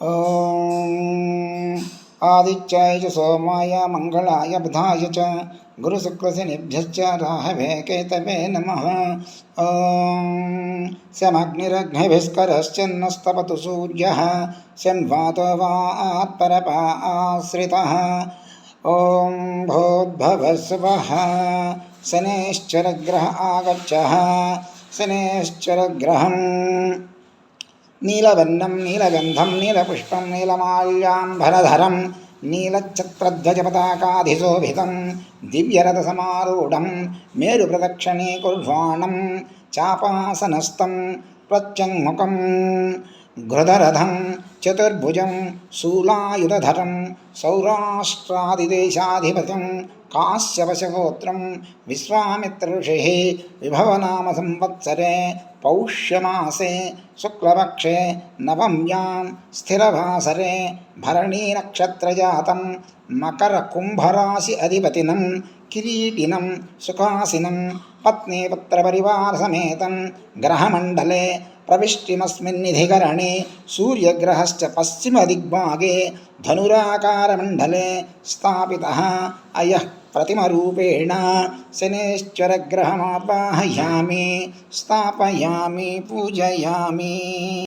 ఓం ఆదిత్యాయ చ సోమాయ మంగళాయ బుధాయ చ గురుశుక్రశనిభ్యశ్చ రాహవే కేతవే నమః. ఓం శమగ్నిరగ్నిభిస్కరశ్చన్నస్తపతు సూర్యః శన్వాతో వాత్పరపా ఆశ్రితః. ఓం భూద్భవస్వః శనేశ్చరగ్రహ ఆగచ్చః. శనేశ్చరగ్రహం నీలవర్ణం నీలగంధం నీలపుష్పం నీలమాల్యాంబరధరం నీలఛత్రధ్వజపతాకాధిశోభితం దివ్యరథసమారూఢం మేరుప్రదక్షిణే కుర్వాణం చాపాసనస్థం ప్రత్యంగుఖం ఘృతరథం చతుర్భుజం శూలాయుధరం సౌరాష్ట్రాదిదేశాధిపతిం కాశ్యపశగోత్రం విశ్వామిత్రఋషి విభవనామ సంవత్సరే పౌష్యమాసే శుక్లపక్షే నవమ్యాం స్థిరవాసరే భరణీనక్షత్రజాతం మకరకుంభరాశి అధిపతినం కిరీటినం సుఖాసినం పత్నీపుత్రపరివారసమేతం గ్రహమండలే ప్రవిష్టిమస్మిన్నిధికరణే సూర్యగ్రహశ్చ పశ్చిమదిగ్భాగే ధనురాకారమండలే స్థాపితః అయః प्रतिमरूपेण शनेश्चरग्रहमावाहयामि स्थापयामि पूजयामि.